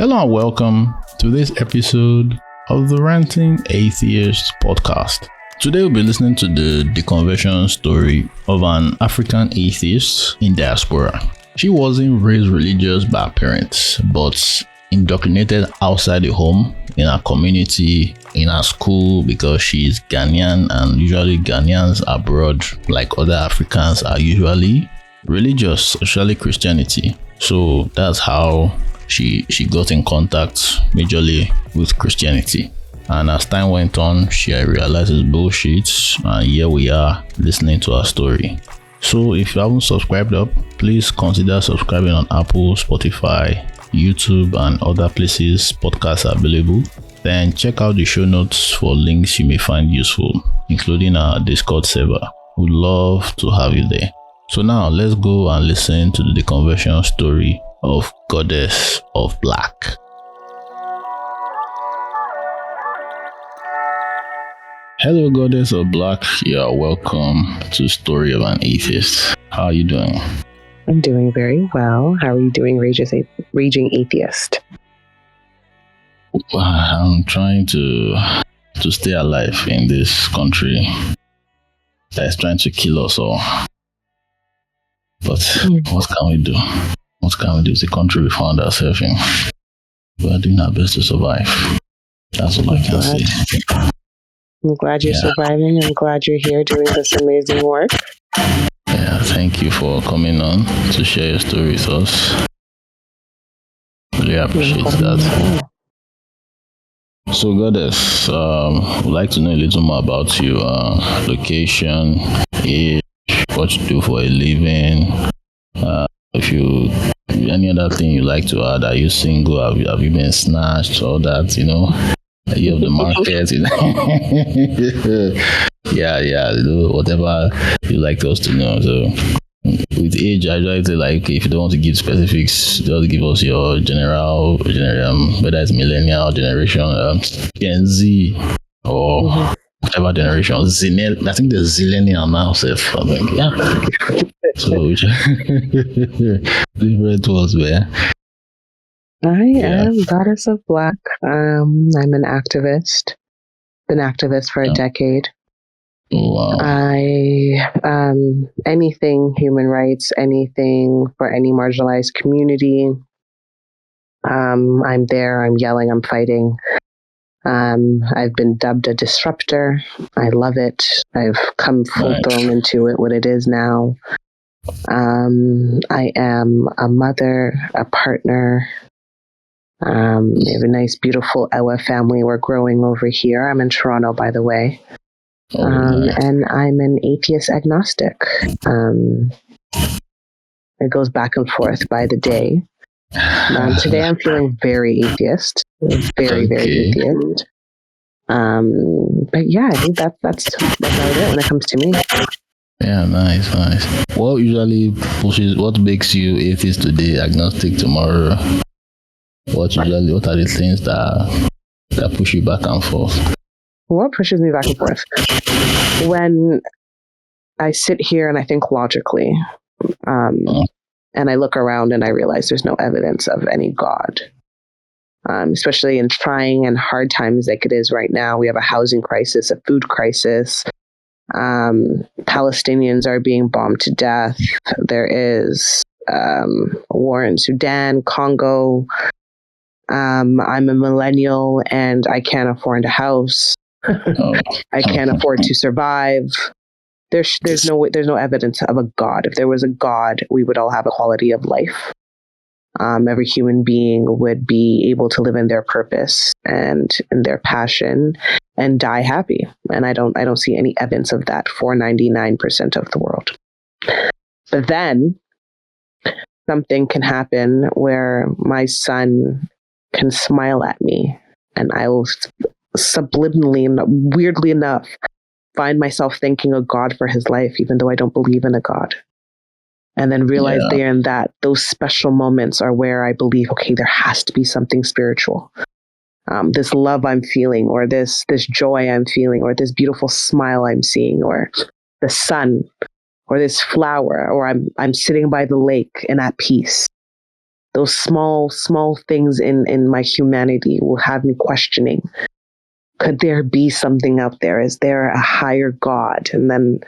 Hello and welcome to this episode of the Ranting Atheist podcast. Today we'll be listening to the deconversion story of an African atheist in diaspora. She wasn't raised religious by her parents, but indoctrinated outside the home, in her community, in her school, because she's Ghanaian, and usually Ghanaians abroad, like other Africans, are usually religious, especially Christianity. So that's how she got in contact majorly with Christianity. And as time went on, she realized it's bullshit, and here we are listening to her story. So if you haven't subscribed up, please consider subscribing on Apple, Spotify, YouTube, and other places podcasts are available. Then check out the show notes for links you may find useful, including our Discord server. We'd love to have you there. So now let's go and listen to the deconversion story of Goddess of Black. Hello, Goddess of Black. You are welcome to Story of an Atheist. How are you doing? I'm doing very well. How are you doing, Raging Atheist? I'm trying to stay alive in this country that's trying to kill us all. But what can we do? What can we do? It's the country we found ourselves in. We are doing our best to survive. That's all I can say. I'm glad you're surviving. I'm glad you're here doing this amazing work. Yeah, thank you for coming on to share your story with us. Really appreciate that. So, Goddess, would like to know a little more about you. Location, age, what you do for a living. If you any other thing you like to add, are you single? Have you been snatched? All that, Are you of the market? Whatever you like us to know. So with age, I try to if you don't want to give specifics, just give us your general, whether it's millennial generation, Gen Z, or whatever generation. I think the zillennial now, So different words there. I am Goddess of Black. I'm an activist. Been activist for a decade. Wow. Anything human rights, anything for any marginalized community. I'm there, I'm yelling, I'm fighting. I've been dubbed a disruptor. I love it. I've come full thrown into it, what it is now. I am a mother, a partner. We have a nice, beautiful Ewa family we're growing over here. I'm in Toronto, by the way. And I'm an atheist agnostic. It goes back and forth by the day. Today I'm feeling very atheist. Very atheist. But yeah, I think that's about it when it comes to me. Yeah, nice. What makes you atheist today, agnostic tomorrow? What are the things that push you back and forth? What pushes me back and forth? When I sit here and I think logically, and I look around and I realize there's no evidence of any God. Especially in trying and hard times like it is right now. We have a housing crisis, a food crisis. Palestinians are being bombed to death. There is a war in Sudan, Congo. I'm a millennial and I can't afford a house. I can't afford to survive. There's no evidence of a God. If there was a God, we would all have a quality of life. Every human being would be able to live in their purpose and in their passion and die happy. And I don't see any evidence of that for 99% of the world. But then something can happen where my son can smile at me and I will subliminally, weirdly enough, find myself thanking a God for his life, even though I don't believe in a God. And then realize there and that those special moments are where I believe, okay, there has to be something spiritual. This love I'm feeling, or this joy I'm feeling, or this beautiful smile I'm seeing, or the sun, or this flower, or I'm sitting by the lake and at peace. those small things in my humanity will have me questioning, could there be something out there? Is there a higher God? And then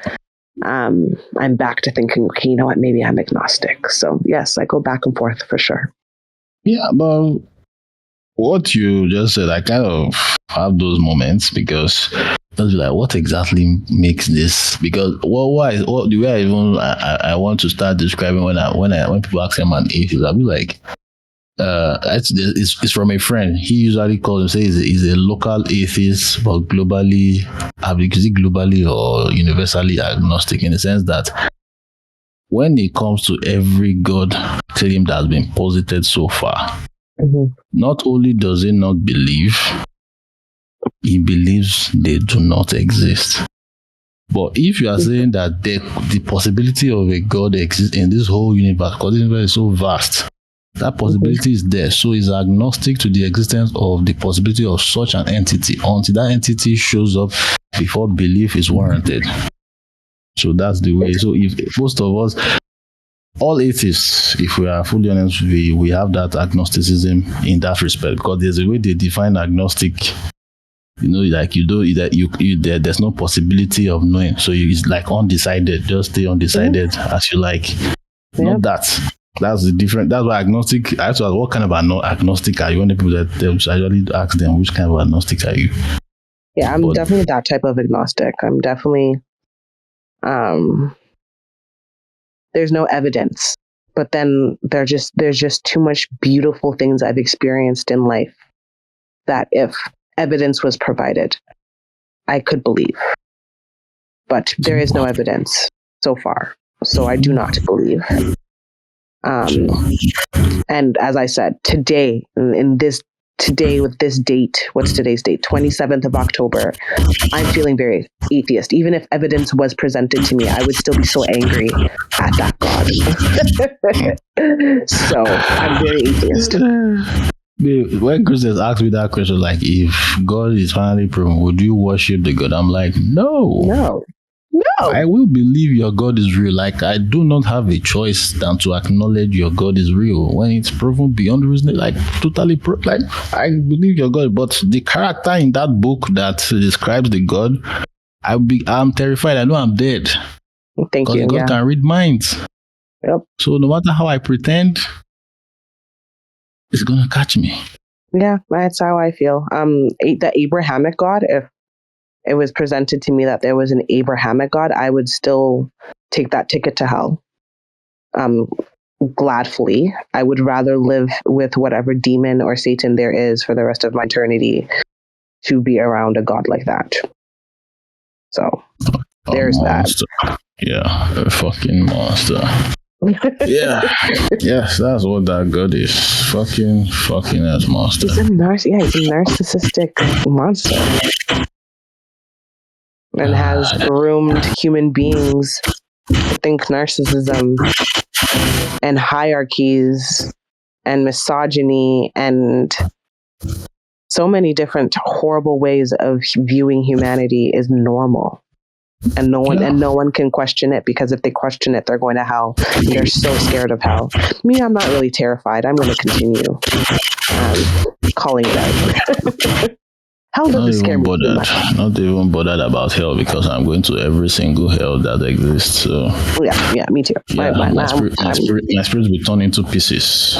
I'm back to thinking, okay, you know what, maybe I'm agnostic. So yes, I go back and forth for sure. Yeah, but what you just said, I kind of have those moments because just like, what exactly makes this? Because what the way I want to start describing when people ask him an atheist, I'll be like, it's from a friend. He usually calls him, say he's a local atheist, but globally, is it globally or universally agnostic, in the sense that when it comes to every God claim that has been posited so far, not only does he not believe, he believes they do not exist. But if you are saying that the possibility of a God exists in this whole universe, because the universe is so vast, that possibility is there. So he's agnostic to the existence of the possibility of such an entity until that entity shows up before belief is warranted. So that's the way. So if most of us, all atheists, if we are fully honest, we have that agnosticism in that respect, because there's a way they define agnostic. You know, like there's no possibility of knowing. So it's like undecided. Just stay undecided as you like. Not that. That's the different. That's why agnostic. I have to ask, what kind of agnostic are you? When people that I usually ask them, which kind of agnostic are you? Yeah, I'm definitely that type of agnostic. I'm definitely. There's no evidence, but then there's just too much beautiful things I've experienced in life that if evidence was provided, I could believe. But there is no evidence so far, so I do not believe. And as I said, today with this date, what's today's date? 27th of October, I'm feeling very atheist. Even if evidence was presented to me, I would still be so angry at that God. So I'm very atheist. When Christians ask me that question, like, if God is finally proven, would you worship the God? I'm like, no. I will believe your God is real. Like, I do not have a choice than to acknowledge your God is real when it's proven beyond reason. Like, totally, like, I believe your God, but the character in that book that describes the God, I'm terrified. I know I'm dead. Thank you. God can read minds. Yep. So no matter how I pretend, it's gonna catch me. Yeah, that's how I feel. The Abrahamic God, if it was presented to me that there was an Abrahamic God, I would still take that ticket to hell. Gladfully. I would rather live with whatever demon or Satan there is for the rest of my eternity to be around a God like that. So there's that. Yeah, a fucking monster. Yeah. Yes, that's what that God is. Fucking ass monster. He's a narcissistic monster. And has groomed human beings to think narcissism and hierarchies and misogyny and so many different horrible ways of viewing humanity is normal. And no one can question it, because if they question it, they're going to hell. They're so scared of hell. Me, I'm not really terrified. I'm going to continue calling it out. Hell doesn't scare me too much. Not even bothered about hell, because I'm going to every single hell that exists. So yeah, me too. Yeah, my spirit will be torn into pieces.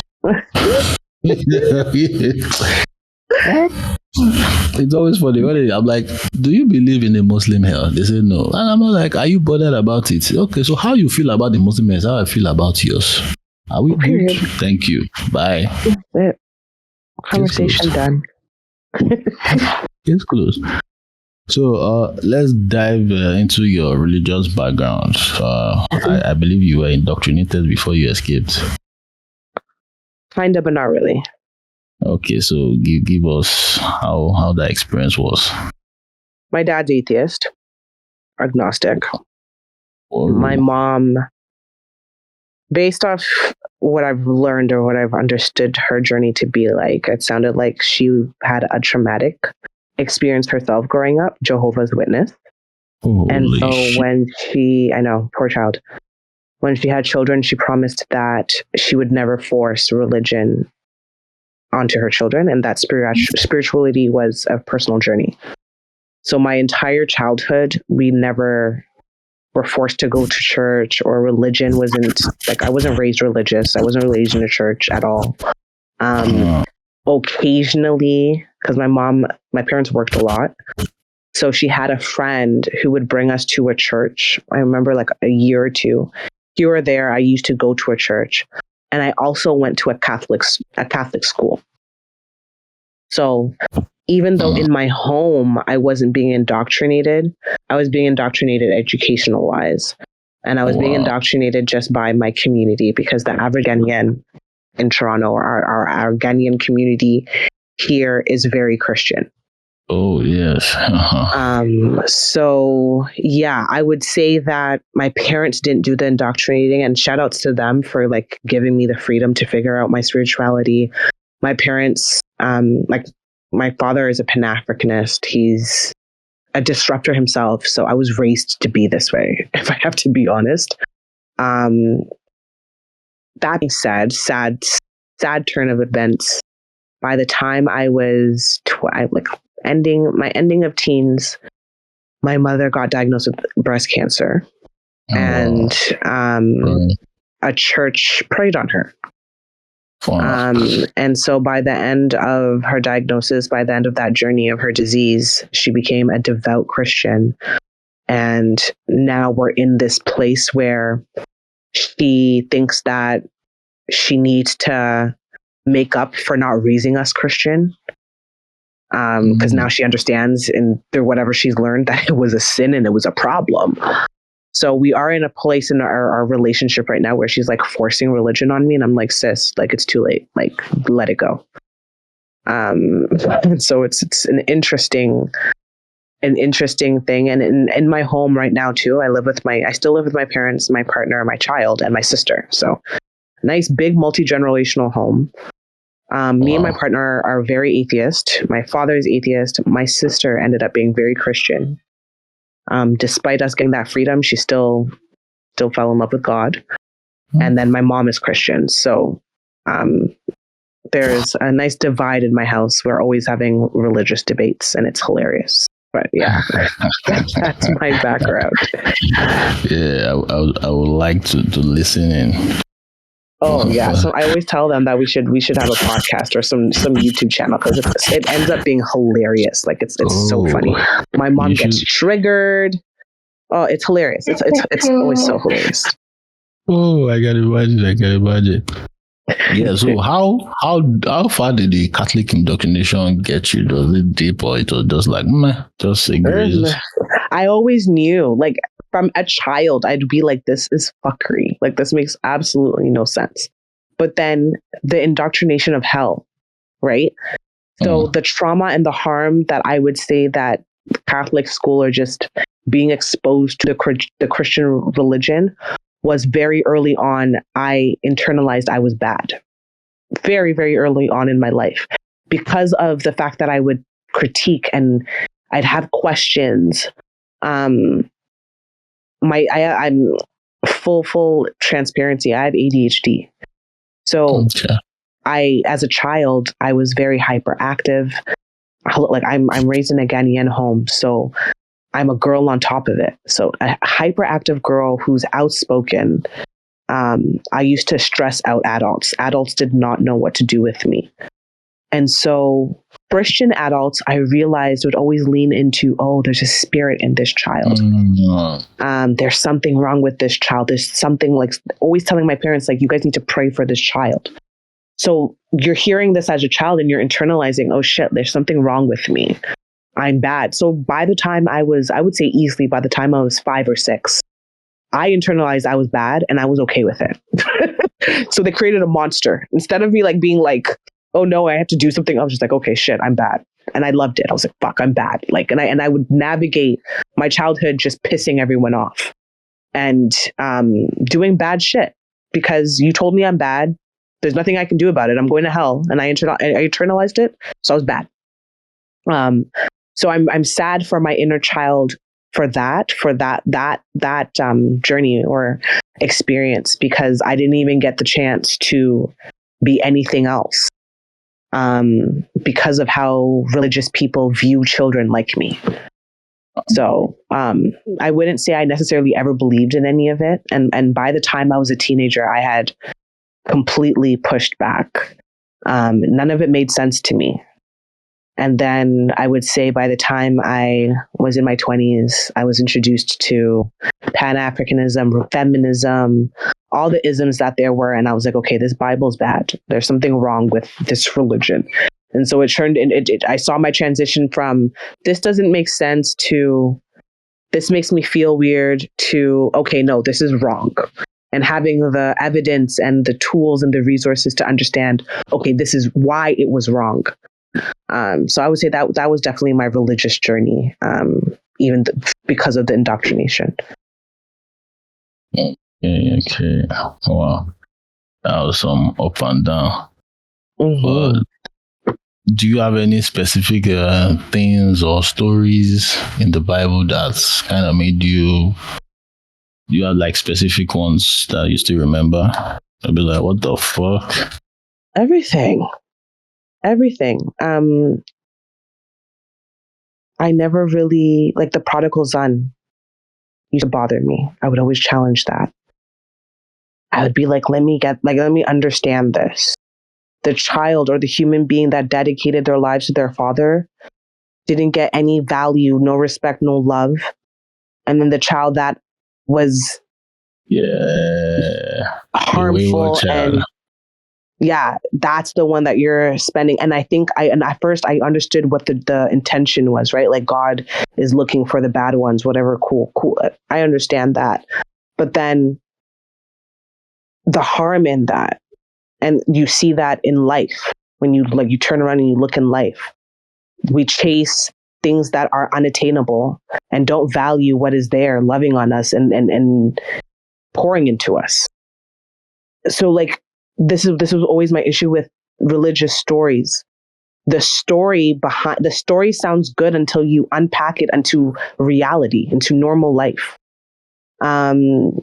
It's always funny. I'm like, do you believe in a Muslim hell? They say no. And I'm like, are you bothered about it? Okay, so how you feel about the Muslim hell is how I feel about yours. Are we good? Thank you. Bye. That's it. Conversation done. It's close. So let's dive into your religious background. I believe you were indoctrinated before you escaped. Kinda, but not really. Okay, so give us how that experience was. My dad's atheist, agnostic. Oh. My mom, based off what I've learned or what I've understood her journey to be like, it sounded like she had a traumatic experience herself growing up, Jehovah's Witness. Holy and so shit. when I know, poor child. when she had children, she promised that she would never force religion onto her children, and that spirituality was a personal journey. So my entire childhood, we never were forced to go to church, or religion wasn't like, I wasn't raised religious. I wasn't raised in a church at all. Occasionally, because my parents worked a lot. So she had a friend who would bring us to a church. I remember like a year or two. Here or there, I used to go to a church. And I also went to a Catholic school. So even though in my home, I wasn't being indoctrinated, I was being indoctrinated educational wise. And I was being indoctrinated just by my community, because the African in Toronto, our Ghanaian community here is very Christian. Oh, yes. So yeah, I would say that my parents didn't do the indoctrinating, and shout outs to them for like giving me the freedom to figure out my spirituality. My parents, like my father is a Pan-Africanist. He's a disruptor himself. So I was raised to be this way, if I have to be honest. That being said, sad turn of events. By the time I was ending of teens, my mother got diagnosed with breast cancer, and a church prayed on her. And so by the end of her diagnosis, by the end of that journey of her disease, she became a devout Christian. And now we're in this place where she thinks that she needs to make up for not raising us Christian. Because now she understands, and through whatever she's learned, that it was a sin and it was a problem. So we are in a place in our relationship right now where she's like forcing religion on me, and I'm like, sis, like it's too late, like let it go. And so it's an interesting thing. And in my home right now too, I still live with my parents, my partner, my child, and my sister. So nice big multi-generational home. Me and my partner are very atheist. My father is atheist. My sister ended up being very Christian. Despite us getting that freedom, she still fell in love with God. And then my mom is Christian. So there's a nice divide in my house. We're always having religious debates, and it's hilarious. But yeah, that's my background. Yeah, I would like to listen in. Oh yeah, so I always tell them that we should have a podcast or some YouTube channel, because it ends up being hilarious. Like it's so funny. My mom gets triggered. Oh, it's hilarious. It's always so hilarious. Oh, I can imagine. Yeah. So how far did the Catholic indoctrination get you? Was it deep, or it was just like just say grace? I always knew, like from a child, I'd be like, this is fuckery. Like this makes absolutely no sense. But then the indoctrination of hell, right? So the trauma and the harm that I would say that Catholic school, or just being exposed to the Christian religion, was very early on. I internalized I was bad very, very early on in my life, because of the fact that I would critique and I'd have questions. I'm full transparency. I have ADHD. So as a child, I was very hyperactive. Like I'm raised in a Ghanaian home, so I'm a girl on top of it. So a hyperactive girl who's outspoken. I used to stress out adults. Adults did not know what to do with me. And so Christian adults, I realized, would always lean into, oh, there's a spirit in this child. There's something wrong with this child. There's something, like always telling my parents, like, you guys need to pray for this child. So you're hearing this as a child and you're internalizing, oh shit, there's something wrong with me. I'm bad. So by the time I would say easily by the time I was 5 or 6, I internalized I was bad and I was okay with it. So they created a monster. Instead of me like being like, oh no, I have to do something, I was just like, okay, shit, I'm bad. And I loved it. I was like, fuck, I'm bad. Like, and I would navigate my childhood just pissing everyone off and doing bad shit because you told me I'm bad. There's nothing I can do about it. I'm going to hell. And I internalized it. So I was bad. So I'm sad for my inner child that journey or experience, because I didn't even get the chance to be anything else, because of how religious people view children like me. So I wouldn't say I necessarily ever believed in any of it. And by the time I was a teenager, I had completely pushed back. None of it made sense to me. And then I would say by the time I was in my 20s, I was introduced to Pan-Africanism, feminism, all the isms that there were. And I was like, okay, this Bible's bad. There's something wrong with this religion. And so it turned in, I saw my transition from this doesn't make sense to this makes me feel weird to, okay, no, this is wrong. And having the evidence and the tools and the resources to understand, okay, this is why it was wrong. So I would say that was definitely my religious journey, because of the indoctrination. Okay. Wow. That was some up and down. Mm-hmm. But do you have any specific things or stories in the Bible that's kind of made you? Do you have like specific ones that you still remember? I'll be like, what the fuck? Everything. I never really, like, the prodigal son used to bother me. I would always challenge that. I would be like, let me understand this. The child or the human being that dedicated their lives to their father didn't get any value, no respect, no love. And then the child that was harmful and that's the one that you're spending. And I think at first I understood what the intention was, right? Like God is looking for the bad ones, whatever. Cool. I understand that. But then the harm in that, and you see that in life when you turn around and you look in life, we chase things that are unattainable and don't value what is there, loving on us and pouring into us. So like, this was always my issue with religious stories. The story sounds good until you unpack it into reality, into normal life. The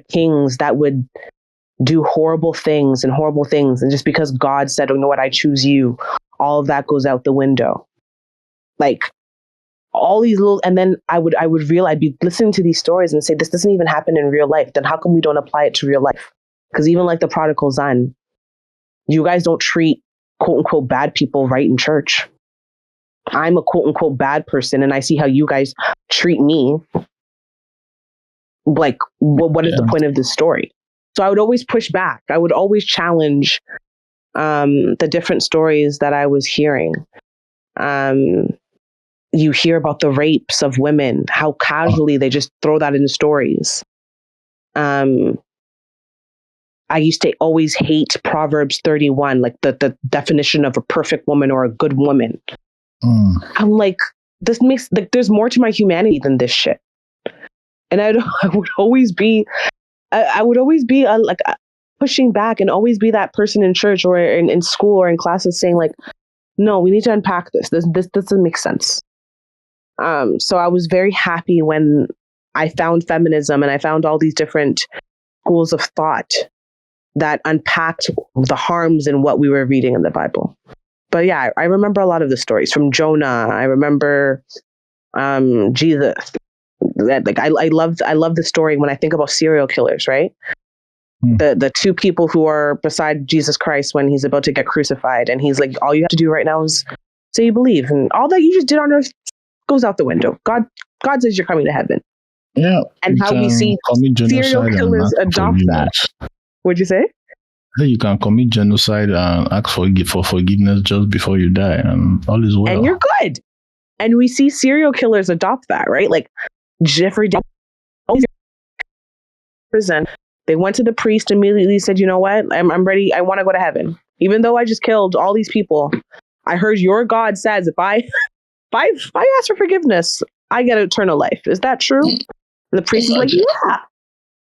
kings that would do horrible things, and just because God said, oh, you know what, I choose you, all of that goes out the window. Like all these little, and then I'd be listening to these stories and say, this doesn't even happen in real life. Then how come we don't apply it to real life? Because even like the prodigal son, you guys don't treat quote unquote bad people right in church. I'm a quote unquote bad person, and I see how you guys treat me. Like, what is the point of this story? So I would always push back. I would always challenge the different stories that I was hearing. You hear about the rapes of women, how casually they just throw that in the stories. I used to always hate Proverbs 31, like the definition of a perfect woman or a good woman. I'm like, this makes, like, there's more to my humanity than this shit. And I would always be pushing back, and always be that person in church or in school or in classes saying like, no, we need to unpack this. This doesn't make sense. So I was very happy when I found feminism and I found all these different schools of thought that unpacked the harms in what we were reading in the Bible. But yeah, I remember a lot of the stories from Jonah. I remember Jesus. Like I love the story when I think about serial killers, right? The two people who are beside Jesus Christ when he's about to get crucified, and he's like, all you have to do right now is say you believe, and all that you just did on earth goes out the window. God says you're coming to heaven. Yeah. And how we see serial killers adopt that. What'd you say? You can commit genocide and ask for forgiveness just before you die, and all is well. And you're good. And we see serial killers adopt that, right? Like Jeffrey Dahmer, prison. They went to the priest, immediately said, you know what? I'm ready. I want to go to heaven. Even though I just killed all these people, I heard your God says if I ask for forgiveness, I get eternal life. Is that true? And the priest is like, yeah,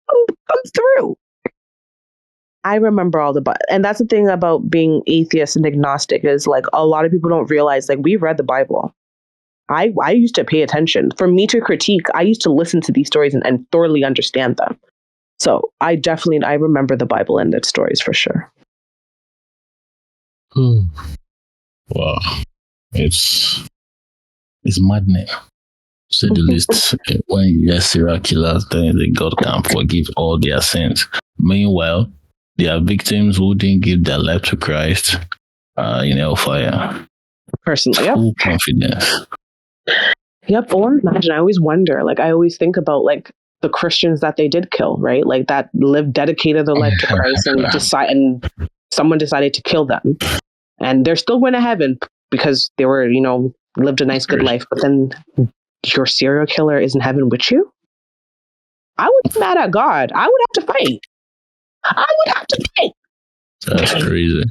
come through. I remember and that's the thing about being atheist and agnostic is like a lot of people don't realize, like, we've read the Bible. I used to pay attention. For me to critique, I used to listen to these stories and thoroughly understand them. So I remember the Bible and its stories for sure. Wow. It's maddening, to say the least. When you get serial killers, then God can forgive all their sins. Meanwhile, there are victims who didn't give their life to Christ in hellfire. Personally, Full confidence. Yep. Or imagine, I always wonder, like, I always think about, like, the Christians that they did kill, right? Like, that dedicated their life to Christ and someone decided to kill them. And they're still going to heaven because they were, lived a nice, good life. But then your serial killer is in heaven with you? I would be mad at God. I would have to fight. That's crazy.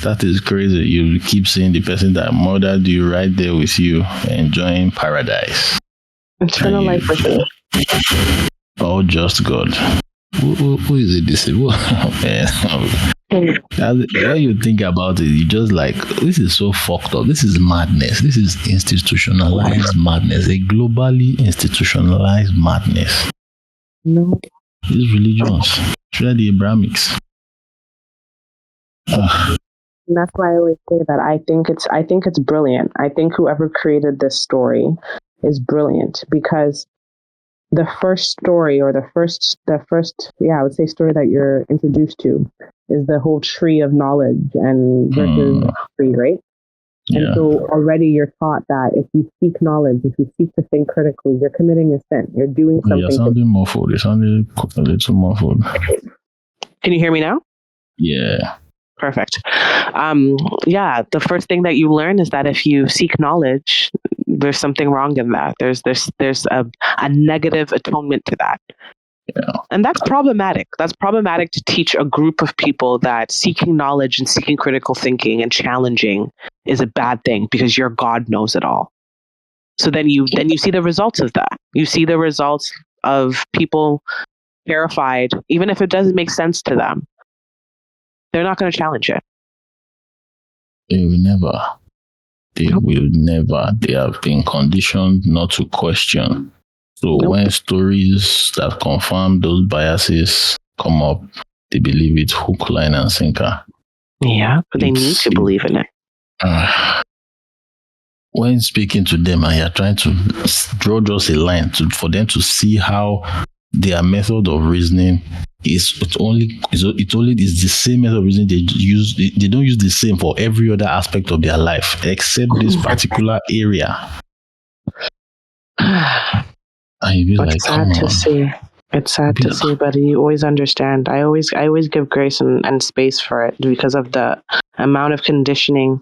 That is crazy. You keep seeing the person that murdered you right there with you, enjoying paradise. Eternal life with you. Oh, just God. Who is it? This when you think about it, you just like, this is so fucked up. This is madness. This is institutionalized madness. A globally institutionalized madness. No. These religions, especially the Abrahamics. And that's why I always say that I think it's brilliant. I think whoever created this story is brilliant, because the first story, or the first I would say story that you're introduced to, is the whole tree of knowledge and versus tree, right? Yeah. And so already you're taught that if you seek knowledge, if you seek to think critically, you're committing a sin. You're doing something. You're sounding muffled. You're sounding a little muffled. Can you hear me now? Yeah. Perfect. The first thing that you learn is that if you seek knowledge, there's something wrong in that. There's a negative atonement to that. Yeah. And that's problematic. That's problematic to teach a group of people that seeking knowledge and seeking critical thinking and challenging is a bad thing because your God knows it all. So then you see the results of that. You see the results of people terrified, even if it doesn't make sense to them. They're not going to challenge it. They will never. They have been conditioned not to question. So when stories that confirm those biases come up, they believe it hook, line, and sinker. Yeah, but they need to believe in it. When speaking to them and you're trying to draw just a line for them to see how their method of reasoning is the same method of reasoning they use. They don't use the same for every other aspect of their life except this particular area. And you be like, sad to see. It's sad to see, but you always understand. I always give grace and space for it because of the amount of conditioning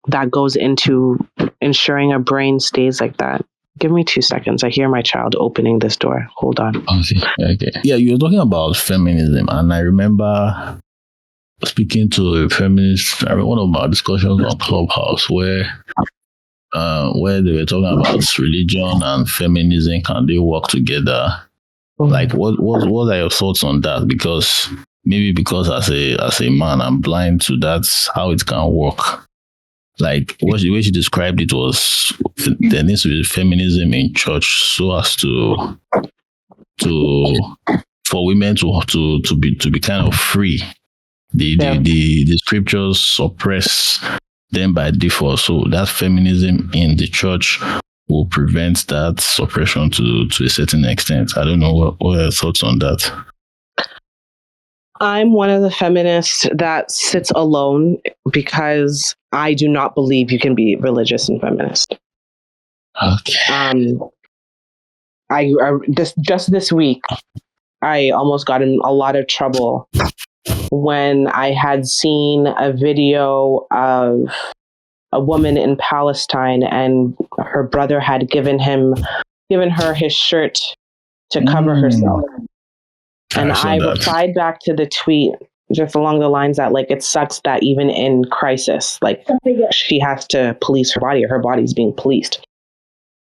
that goes into ensuring a brain stays like that. Give me 2 seconds. I hear my child opening this door. Hold on. Okay. Yeah, you were talking about feminism, and I remember speaking to a feminist. I remember one of our discussions on Clubhouse where they were talking about religion and feminism. Can they work together? Like, what are your thoughts on that? Because as a man, I'm blind to that's how it can work. Like, the way she described it was there needs to be feminism in church so as to for women to be kind of free. The scriptures suppress them by default. So that feminism in the church will prevent that suppression to a certain extent. I don't know what are your thoughts on that. I'm one of the feminists that sits alone because I do not believe you can be religious and feminist. Okay. I just this week, I almost got in a lot of trouble when I had seen a video of a woman in Palestine, and her brother had given her his shirt to cover herself. And I replied back to the tweet just along the lines that, like, it sucks that even in crisis, like, she has to police her body, or her body's being policed.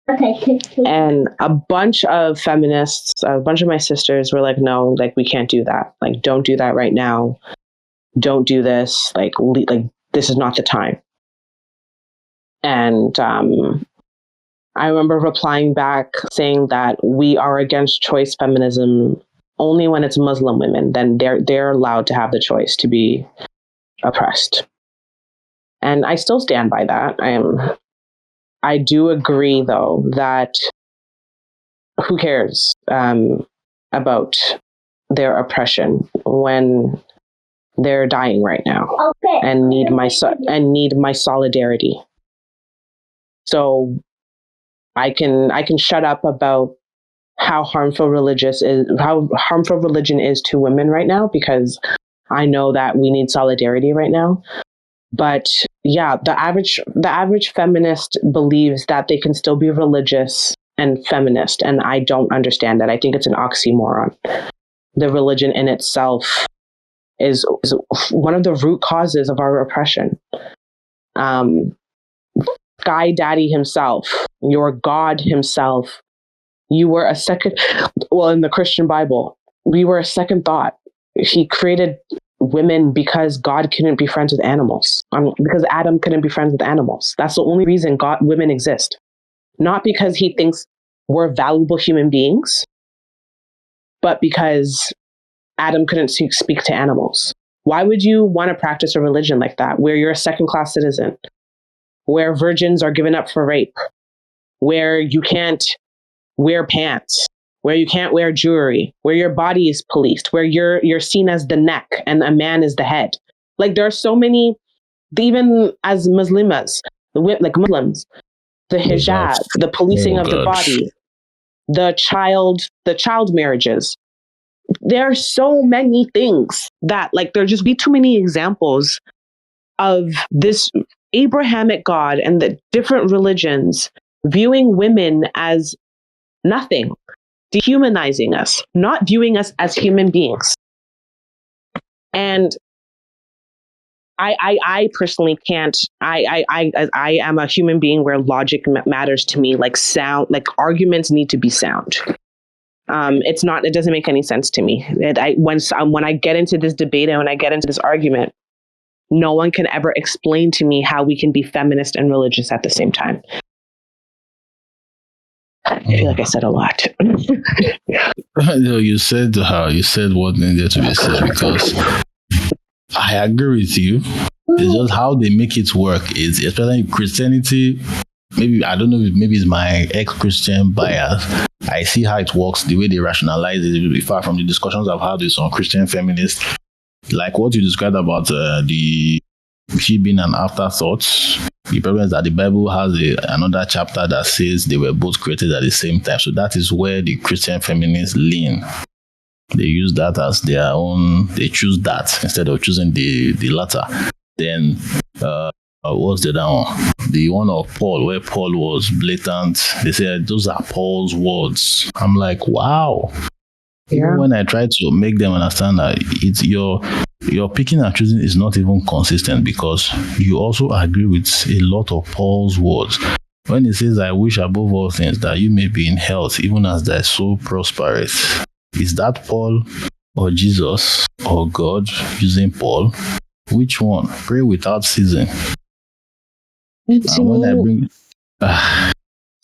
Okay. And a bunch of feminists, a bunch of my sisters were like, no, like, we can't do that. Like, don't do that right now. Don't do this. Like, this is not the time. And I remember replying back saying that we are against choice feminism only when it's Muslim women. Then they're allowed to have the choice to be oppressed. And I still stand by that. I do agree, though, that who cares about their oppression when they're dying right now and need my solidarity. So I can shut up about how harmful religion is to women right now, because I know that we need solidarity right now. But yeah, the average feminist believes that they can still be religious and feminist, and I don't understand that. I think it's an oxymoron. The religion in itself is one of the root causes of our oppression. Sky Daddy himself, your God himself, you were a second. Well, in the Christian Bible, we were a second thought. He created women because God couldn't be friends with animals. Because Adam couldn't be friends with animals. That's the only reason women exist. Not because he thinks we're valuable human beings, but because Adam couldn't speak to animals. Why would you want to practice a religion like that, where you're a second-class citizen, where virgins are given up for rape, where you can't wear pants, where you can't wear jewelry, where your body is policed, where you're seen as the neck and a man is the head? Like, there are so many, even as Muslims, like Muslims, the hijab, the policing of the body, the child marriages. There are so many things that, like, there just be too many examples of this Abrahamic God and the different religions viewing women as nothing, dehumanizing us, not viewing us as human beings. And I personally can't. I am a human being where logic matters to me. Like arguments need to be sound. It doesn't make any sense to me. When I get into this debate and when I get into this argument, no one can ever explain to me how we can be feminist and religious at the same time. I feel like I said a lot. You said what needed to be said, because I agree with you. It's just how they make it work. Is especially in Christianity. Maybe I don't know. Maybe it's my ex-Christian bias. I see how it works. The way they rationalize it will be far from the discussions I've had with some Christian feminists. Like what you described about the she being an afterthought. The problem is that the Bible has another chapter that says they were both created at the same time. So that is where the Christian feminists lean. They use that as their own. They choose that instead of choosing the latter. Then what's the other one? The one of Paul, where Paul was blatant. They said those are Paul's words. I'm like, wow. Yeah. Even when I try to make them understand that it's your picking and choosing is not even consistent, because you also agree with a lot of Paul's words. When he says, I wish above all things that you may be in health, even as thy soul prospereth. Is that Paul or Jesus or God using Paul? Which one? Pray without ceasing. To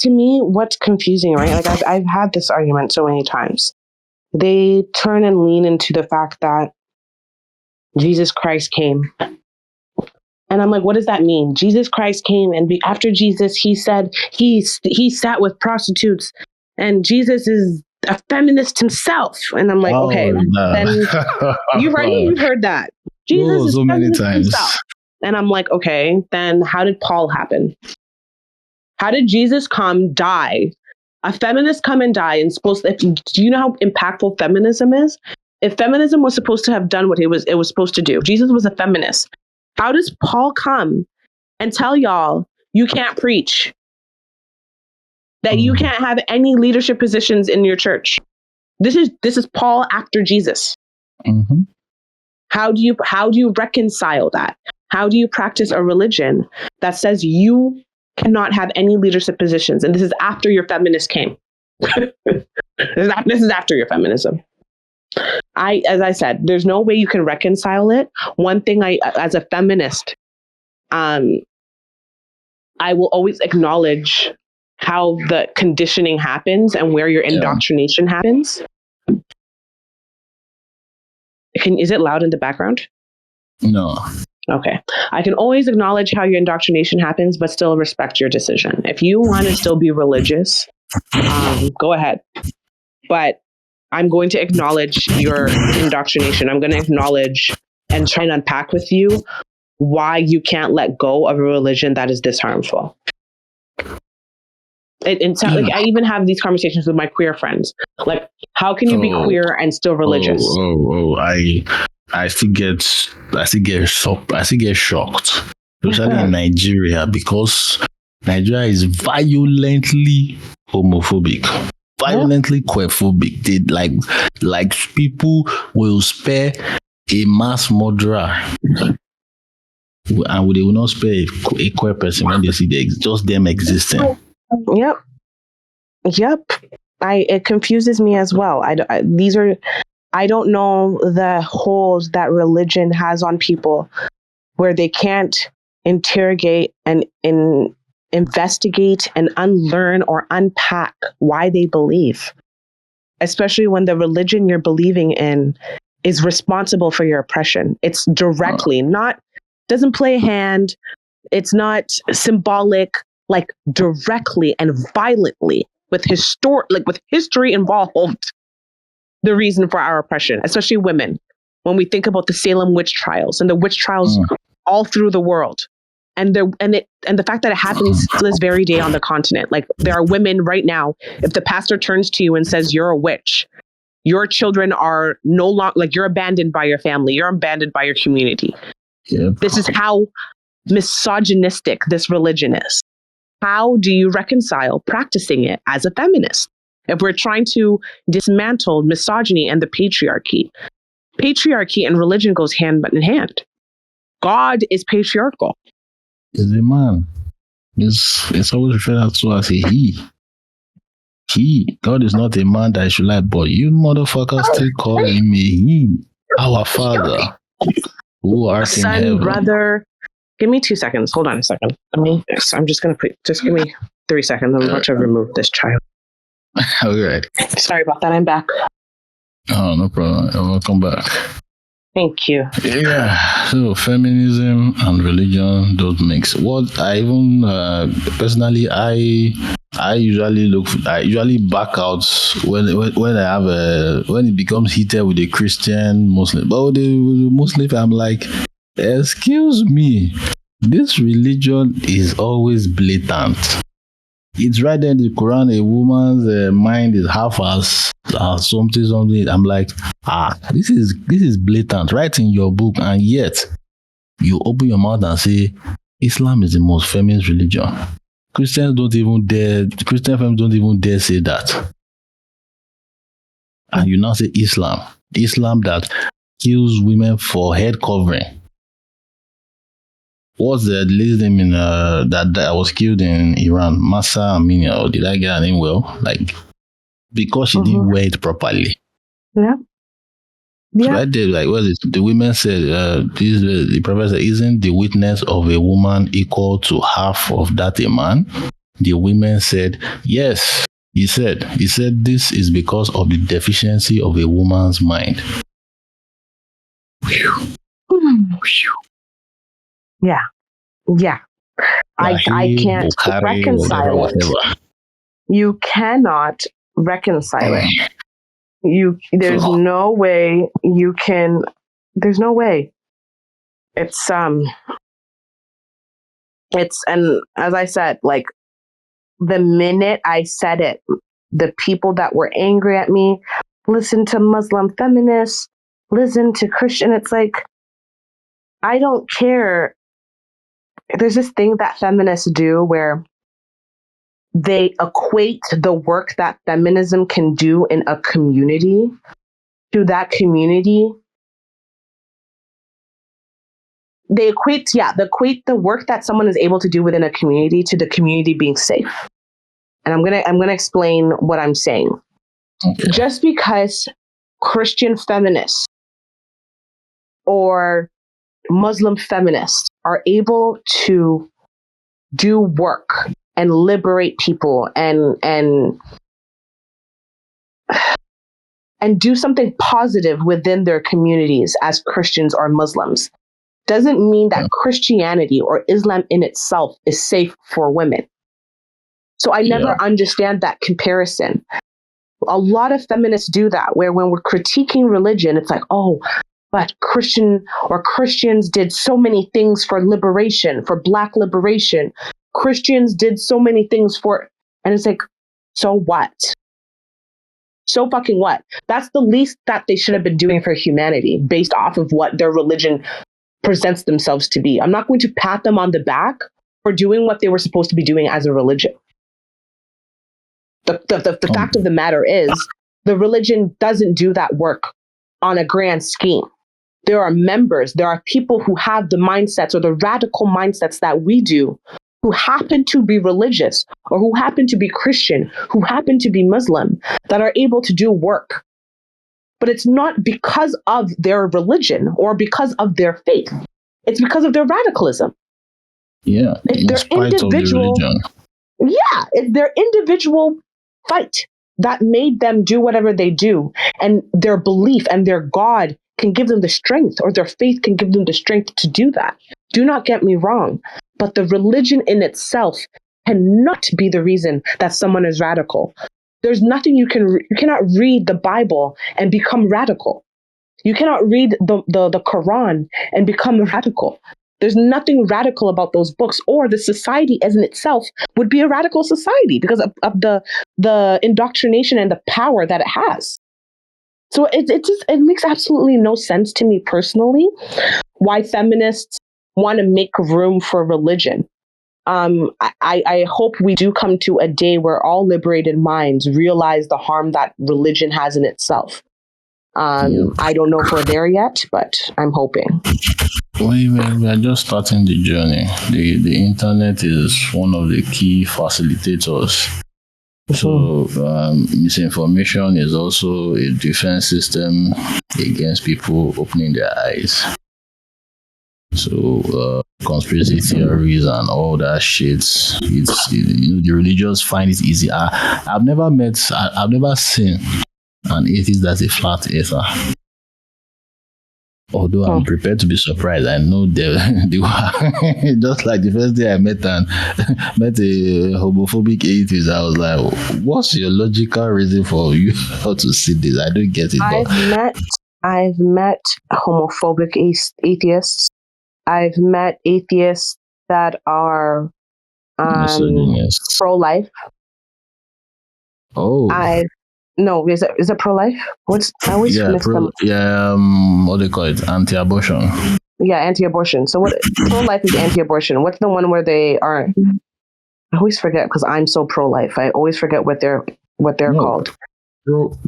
me, what's confusing, right? Like I've had this argument so many times. They turn and lean into the fact that Jesus Christ came. And I'm like, what does that mean? Jesus Christ came, and after Jesus, he said he sat with prostitutes, and Jesus is a feminist himself. And I'm like, okay, then you've heard that. Jesus is so many times. Himself. And I'm like, okay, then how did Paul happen? How did Jesus come, die? A feminist come and die, and do you know how impactful feminism is? If feminism was supposed to have done what it was supposed to do, Jesus was a feminist. How does Paul come and tell y'all you can't preach, that you can't have any leadership positions in your church? This is Paul after Jesus. Mm-hmm. How do you reconcile that? How do you practice a religion that says you cannot have any leadership positions? And this is after your feminist came. This is after your feminism. As I said, there's no way you can reconcile it. One thing as a feminist, I will always acknowledge how the conditioning happens and where your indoctrination happens. Is it loud in the background? No. Okay. I can always acknowledge how your indoctrination happens, but still respect your decision. If you want to still be religious, go ahead. But I'm going to acknowledge your indoctrination. I'm going to acknowledge and try and unpack with you why you can't let go of a religion that is this harmful. It sounds like I even have these conversations with my queer friends. Like, how can you be queer and still religious? I still get shocked, especially in Nigeria, because Nigeria is violently homophobic, violently queerphobic. They like people will spare a mass murderer, and they will not spare a queer person when they see just them existing. Yep. It confuses me as well. I don't know the hold that religion has on people, where they can't interrogate and investigate and unlearn or unpack why they believe, especially when the religion you're believing in is responsible for your oppression. It's directly doesn't play a hand. It's not symbolic, like directly and violently with history involved, the reason for our oppression, especially women. When we think about the Salem witch trials and the witch trials all through the world, and the fact that it happens to this very day on the continent, like there are women right now. If the pastor turns to you and says you're a witch, your children are no longer, like, you're abandoned by your family, you're abandoned by your community. Yep. This is how misogynistic this religion is. How do you reconcile practicing it as a feminist? If we're trying to dismantle misogyny and the patriarchy and religion goes hand in hand. God is patriarchal. It's a man. It's always referred to as a he. God is not a man that should lie, but you motherfuckers still call him a he. Our Father, who art in heaven. Brother. Give me 2 seconds. Hold on a second. I'm just going to just give me 3 seconds. I'm about to remove this child. All right. Sorry about that. I'm back. Oh, no problem. Welcome back. Thank you. Yeah. So feminism and religion don't mix. What I even personally, I usually back out when it becomes heated with a Christian Muslim. But with the Muslim, I'm like, excuse me, this religion is always blatant. It's right there in the Quran. A woman's mind is half as something. I'm like, this is blatant, right in your book, and yet you open your mouth and say Islam is the most feminist religion. Christian femmes don't even dare say that. And you now say Islam that kills women for head covering. What's the lady's name in that was killed in Iran? Masa Amini, or did I get her name well? Like, because she didn't wear it properly. Yeah. So right there, like, what is it? The women said, the prophet said, isn't the witness of a woman equal to half of that a man? The women said, yes. He said this is because of the deficiency of a woman's mind. Yeah. I can't reconcile it. You cannot reconcile it. There's no way you can. There's no way. It's and as I said, like, the minute I said it, the people that were angry at me, listen to Muslim feminists, listen to Christian. It's like, I don't care. There's this thing that feminists do where they equate the work that feminism can do in a community to that community. They equate the work that someone is able to do within a community to the community being safe. And I'm gonna explain what I'm saying. Okay. Just because Christian feminists or Muslim feminists are able to do work and liberate people and do something positive within their communities as Christians or Muslims doesn't mean that Christianity or Islam in itself is safe for women. So I never understand that comparison. A lot of feminists do that, where when we're critiquing religion, it's like, oh, but Christians did so many things for liberation, for Black liberation. Christians did so many things for, and it's like, so what? So fucking what? That's the least that they should have been doing for humanity based off of what their religion presents themselves to be. I'm not going to pat them on the back for doing what they were supposed to be doing as a religion. The fact of the matter is, the religion doesn't do that work on a grand scheme. There are members, there are people who have the mindsets or the radical mindsets that we do, who happen to be religious or who happen to be Christian, who happen to be Muslim, that are able to do work. But it's not because of their religion or because of their faith. It's because of their radicalism. Yeah, in spite of the religion. Yeah, it's their individual fight that made them do whatever they do. And their belief and their God can give them the strength, or their faith can give them the strength to do that. Do not get me wrong. But the religion in itself cannot be the reason that someone is radical. There's nothing you cannot read the Bible and become radical. You cannot read the Quran and become radical. There's nothing radical about those books, or the society as in itself would be a radical society because of the indoctrination and the power that it has. So it makes absolutely no sense to me personally why feminists want to make room for religion. I hope we do come to a day where all liberated minds realize the harm that religion has in itself. I don't know if we're there yet, but I'm hoping. We are just starting the journey. The internet is one of the key facilitators. So misinformation is also a defense system against people opening their eyes. So conspiracy theories and all that shit, the religious find it easy. I've never seen an atheist that's a flat earther. Although I'm prepared to be surprised. I know they were just like the first day I met a homophobic atheist. I was like, what's your logical reason for you how to see this? I don't get it. I've met homophobic atheists. I've met atheists that are pro-life. Oh. No, is it pro-life? I always miss them. What do they call it? Anti-abortion. Yeah, anti-abortion. So what? Pro-life is anti-abortion. What's the one where they are? I always forget because I'm so pro-life. I always forget what they're called.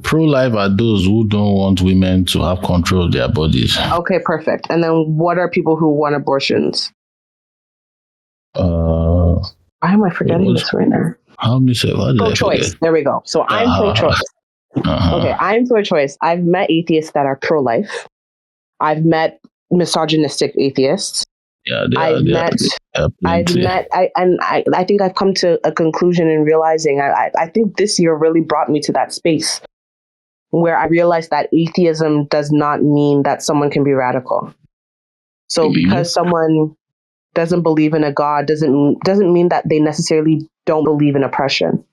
Pro-life are those who don't want women to have control of their bodies. Okay, perfect. And then what are people who want abortions? Why am I forgetting this right now? How many say what? Pro-choice. There we go. So I'm pro-choice. Okay, I'm pro-choice. I've met atheists that are pro-life. I've met misogynistic atheists. Yeah, I think I've come to a conclusion in realizing I think this year really brought me to that space where I realized that atheism does not mean that someone can be radical. So because someone doesn't believe in a God doesn't mean that they necessarily don't believe in oppression.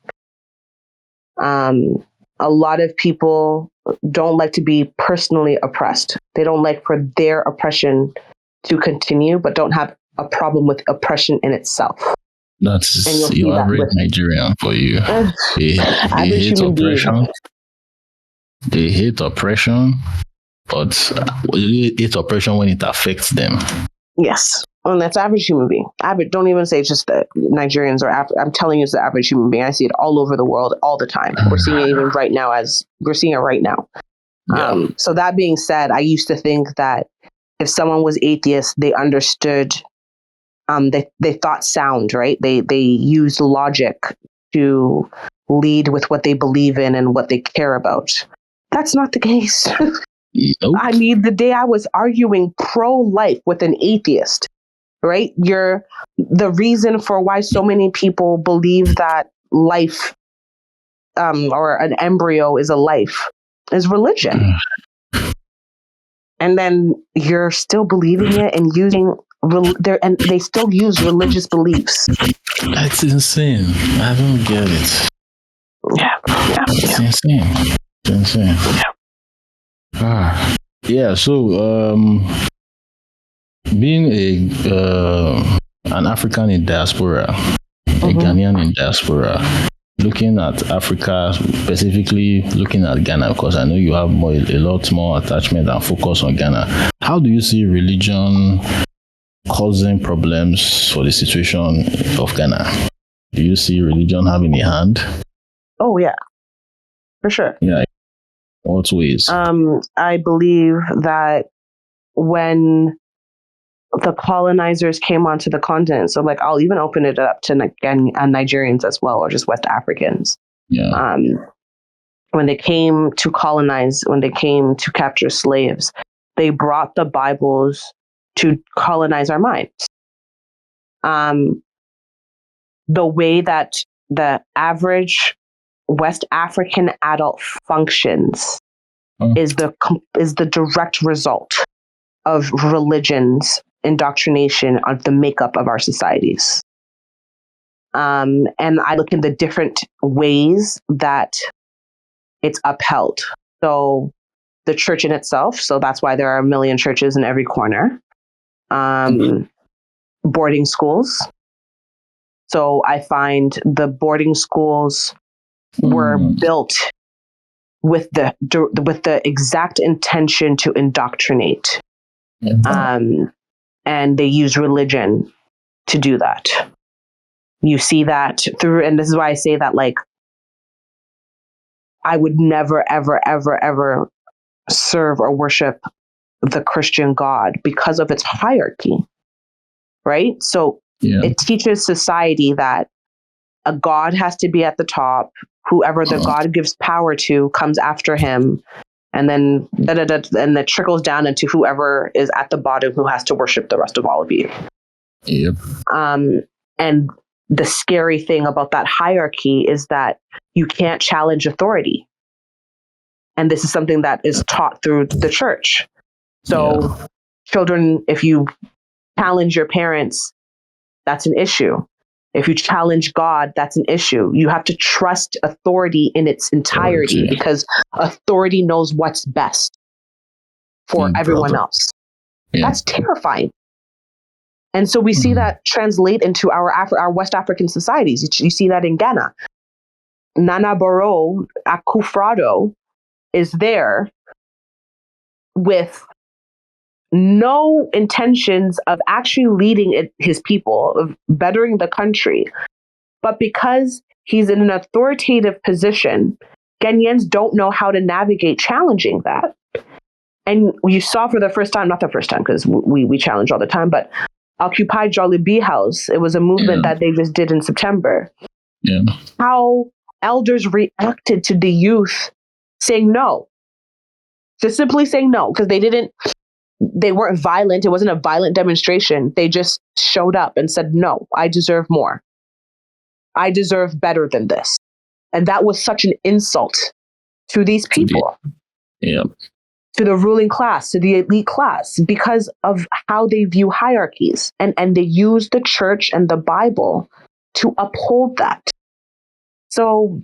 A lot of people don't like to be personally oppressed. They don't like for their oppression to continue, but don't have a problem with oppression in itself. That's your average Nigerian for you. They hate oppression. They hate oppression, but they hate oppression when it affects them. Yes. And that's average human being. Average. Don't even say it's just the Nigerians or I'm telling you, it's the average human being. I see it all over the world, all the time. We're seeing it even right now we're seeing it right now. Yeah. So that being said, I used to think that if someone was atheist, they understood, they thought sound, right? They used logic to lead with what they believe in and what they care about. That's not the case. Nope. I mean, the day I was arguing pro-life with an atheist, right? You're the reason for why so many people believe that life, or an embryo is a life, is religion. And then you're still believing it and using and they still use religious beliefs. That's insane. I don't get it. It's insane. It's insane. So being an African in diaspora, a Ghanaian in diaspora, looking at Africa, specifically looking at Ghana, because I know you have a lot more attachment and focus on Ghana. How do you see religion causing problems for the situation of Ghana? Do you see religion having a hand? Oh, yeah, for sure. Yeah. What ways? I believe that when the colonizers came onto the continent, so like I'll even open it up to Nigerians as well, or just West Africans. Yeah. When they came to colonize, when they came to capture slaves, they brought the Bibles to colonize our minds. The way that the average West African adult functions is the direct result of religion's indoctrination of the makeup of our societies. And I look in the different ways that it's upheld. So the church in itself, so that's why there are 1 million churches in every corner. Boarding schools. So I find the boarding schools were built with the exact intention to indoctrinate. And they use religion to do that. You see that through, and this is why I say that, like, I would never, ever, ever, ever serve or worship the Christian God because of its hierarchy, right? So it teaches society that a God has to be at the top. Whoever the God gives power to comes after him. And then and that trickles down into whoever is at the bottom who has to worship the rest of all of you. Yep. And the scary thing about that hierarchy is that you can't challenge authority. And this is something that is taught through the church. So children, if you challenge your parents, that's an issue. If you challenge God, that's an issue. You have to trust authority in its entirety because authority knows what's best for everyone else. Yeah. That's terrifying. And so we see that translate into our West African societies. You see that in Ghana. Nana Barrow Akufo-Addo is there with no intentions of actually leading his people, of bettering the country. But because he's in an authoritative position, Ghanaians don't know how to navigate challenging that. And you saw for the first time, not the first time, because we challenge all the time, but Occupy Jollibee House, it was a movement that they just did in September. Yeah. How elders reacted to the youth saying no. Just simply saying no, because they weren't violent. It wasn't a violent demonstration. They just showed up and said, no, I deserve more. I deserve better than this. And that was such an insult to these people. To the ruling class, to the elite class, because of how they view hierarchies. And they use the church and the Bible to uphold that. So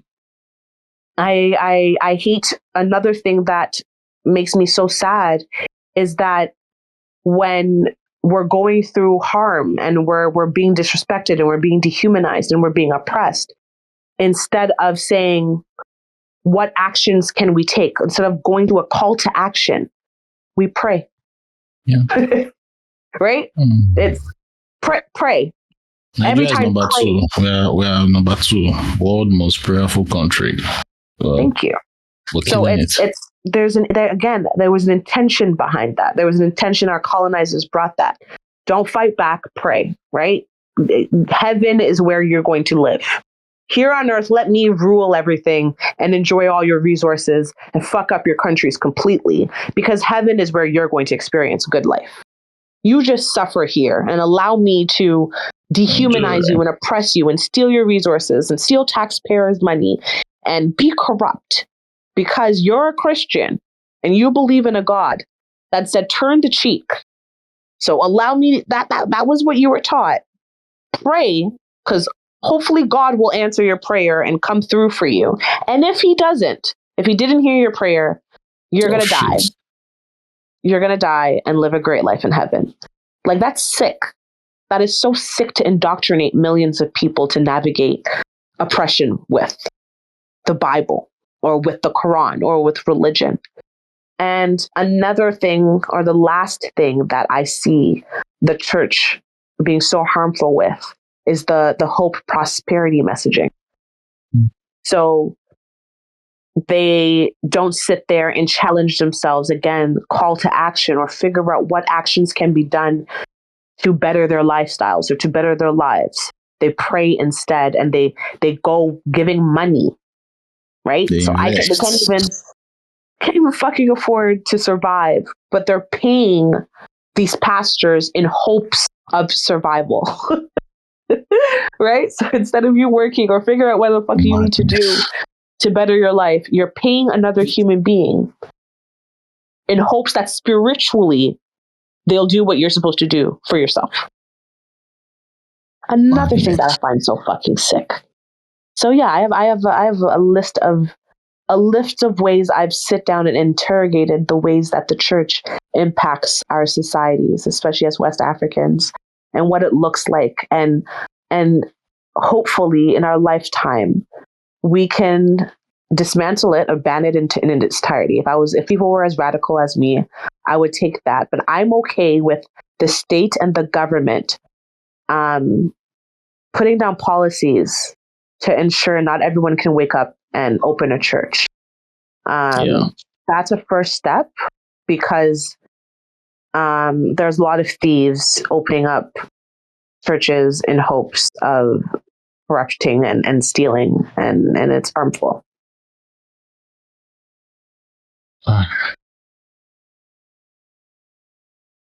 I hate, another thing that makes me so sad is that when we're going through harm and we're being disrespected and we're being dehumanized and we're being oppressed, instead of saying, what actions can we take? Instead of going to a call to action, we pray. Yeah. Right? It's pray. Nigeria is number 2. We are number 2, world most prayerful country. Thank you. So there was an intention behind that. There was an intention. Our colonizers brought that. Don't fight back, pray, right? Heaven is where you're going to live. Here on earth, let me rule everything and enjoy all your resources and fuck up your countries completely, because heaven is where you're going to experience good life. You just suffer here and allow me to dehumanize you and oppress you and steal your resources and steal taxpayers' money and be corrupt because you're a Christian and you believe in a God that said, turn the cheek. So allow me, that was what you were taught. Pray, because hopefully God will answer your prayer and come through for you. And if he doesn't, if he didn't hear your prayer, you're going to die. You're going to die and live a great life in heaven. Like, that's sick. That is so sick to indoctrinate millions of people to navigate oppression with the Bible or with the Quran or with religion. And another thing, or the last thing that I see the church being so harmful with, is the hope prosperity messaging. So they don't sit there and challenge themselves, again, call to action, or figure out what actions can be done to better their lifestyles or to better their lives. They pray instead, and they go giving money, right? They can't even fucking afford to survive, but they're paying these pastors in hopes of survival. Right? So instead of you working or figure out what the fuck you need to do to better your life, you're paying another human being in hopes that spiritually they'll do what you're supposed to do for yourself. Another thing that I find so fucking sick. So yeah, I have a list of ways I've sit down and interrogated the ways that the church impacts our societies, especially as West Africans, and what it looks like, and hopefully in our lifetime we can dismantle it or ban it in its entirety. If people were as radical as me, I would take that. But I'm okay with the state and the government putting down policies to ensure not everyone can wake up and open a church. That's a first step, because there's a lot of thieves opening up churches in hopes of corrupting and stealing, and it's harmful.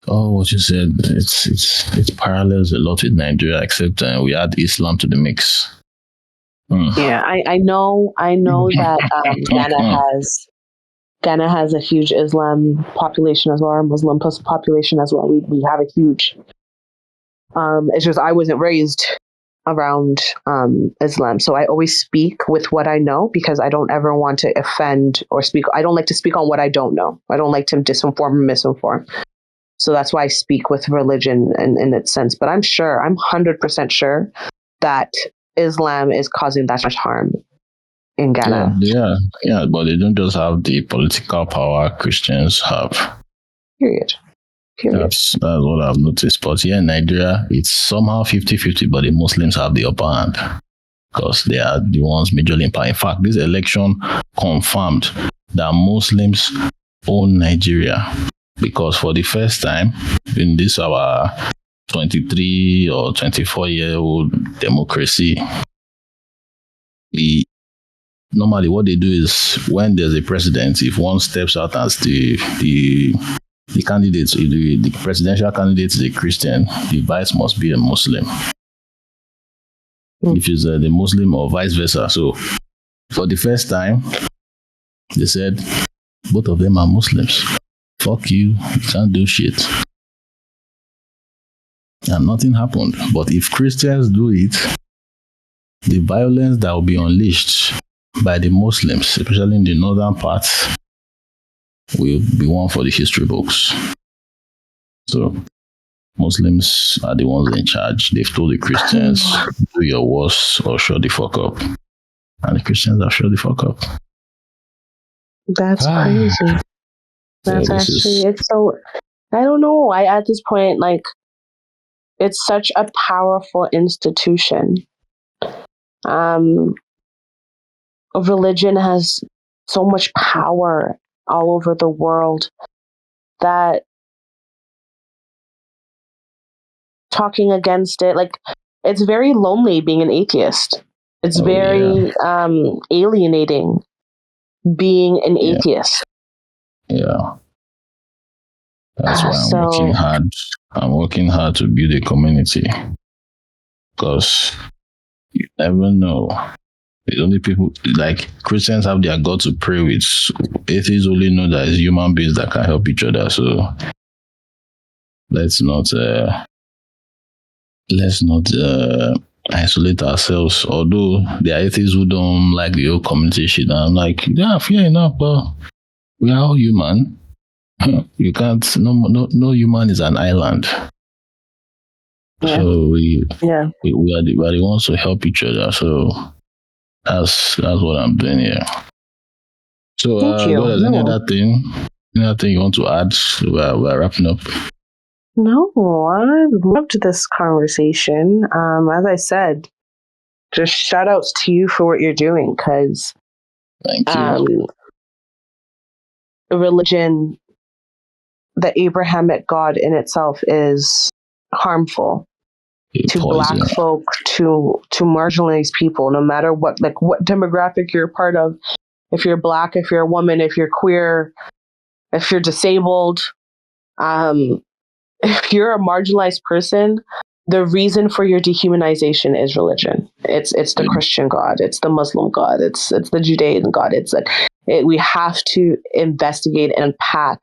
What you said, it's parallels a lot with Nigeria, except we add Islam to the mix. Yeah, I know that Ghana has a huge Islam population as well, or Muslim population as well. We have a huge. It's just I wasn't raised around Islam, so I always speak with what I know, because I don't ever want to offend or speak. I don't like to speak on what I don't know. I don't like to disinform or misinform. So that's why I speak with religion in its sense. But I'm 100% sure that Islam is causing that much harm in Ghana. Yeah, but they don't just have the political power Christians have. Period. That's what I've noticed. But here in Nigeria, it's somehow 50-50, but the Muslims have the upper hand because they are the ones majorly in power. In fact, this election confirmed that Muslims own Nigeria, because for the first time in this our 23 or 24-year-old democracy, normally what they do is, when there's a president, if one steps out as the candidate, the presidential candidate is a Christian, the vice must be a Muslim. If it's the Muslim or vice versa. So for the first time, they said both of them are Muslims. Fuck you can't do shit. And nothing happened. But if Christians do it, the violence that will be unleashed by the Muslims, especially in the northern parts, will be one for the history books. So Muslims are the ones in charge. They've told the Christians, do your worst or shut the fuck up. And the Christians have shut the fuck up. That's crazy. That's it's so, I don't know. At this point, like, it's such a powerful institution. Religion has so much power all over the world that talking against it, like, it's very lonely being an atheist. It's very alienating being an atheist. Yeah. That's why I'm working hard. I'm working hard to build a community, because you never know. The only people, like Christians, have their God to pray with. Atheists only know that it's human beings that can help each other. So let's not isolate ourselves. Although there are atheists who don't like the whole community shit, and I'm like, yeah, fair enough, but we are all human. You can't. No human is an island. Yeah. So we are the ones to help each other. So that's what I'm doing here. So God, any other thing you want to add? We're wrapping up. No, I loved this conversation. As I said, just shout outs to you for what you're doing, because thank you. Religion, the Abrahamic God in itself, is harmful to Black folk, to marginalized people, no matter what demographic you're a part of. If you're Black, if you're a woman, if you're queer, if you're disabled, if you're a marginalized person, the reason for your dehumanization is religion. It's the Christian God, it's the Muslim God, it's the Judean God. We have to investigate and unpack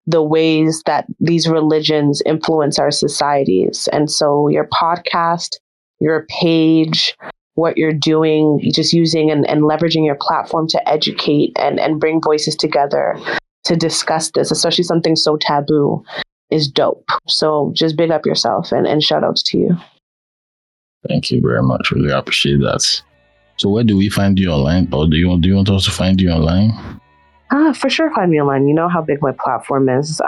the ways that these religions influence our societies. And so your podcast, your page, what you're doing, just using and leveraging your platform to educate and bring voices together to discuss this, especially something so taboo, is dope. So just big up yourself and shout outs to you. Thank you very much. Really appreciate that. So where do we find you online? Or do you want us to find you online? For sure, find me online. You know how big my platform is.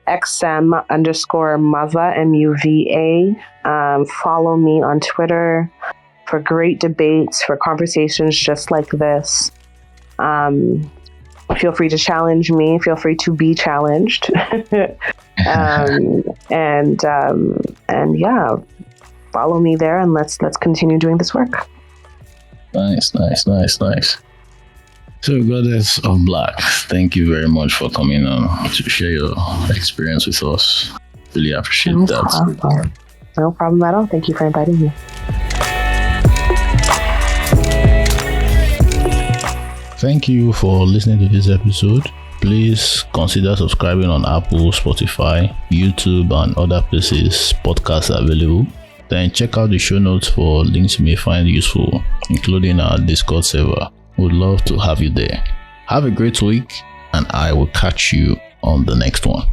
XM_Mava, MUVA. Follow me on Twitter for great debates, for conversations just like this. Feel free to challenge me. Feel free to be challenged. And yeah, follow me there, and let's continue doing this work. Nice. So, Goddess of Black, thank you very much for coming on to share your experience with us. Really appreciate that. No problem at all. Thank you for inviting me. Thank you for listening to this episode. Please consider subscribing on Apple, Spotify, YouTube, and other places podcasts are available. Then check out the show notes for links you may find useful, including our Discord server. We'd love to have you there. Have a great week, and I will catch you on the next one.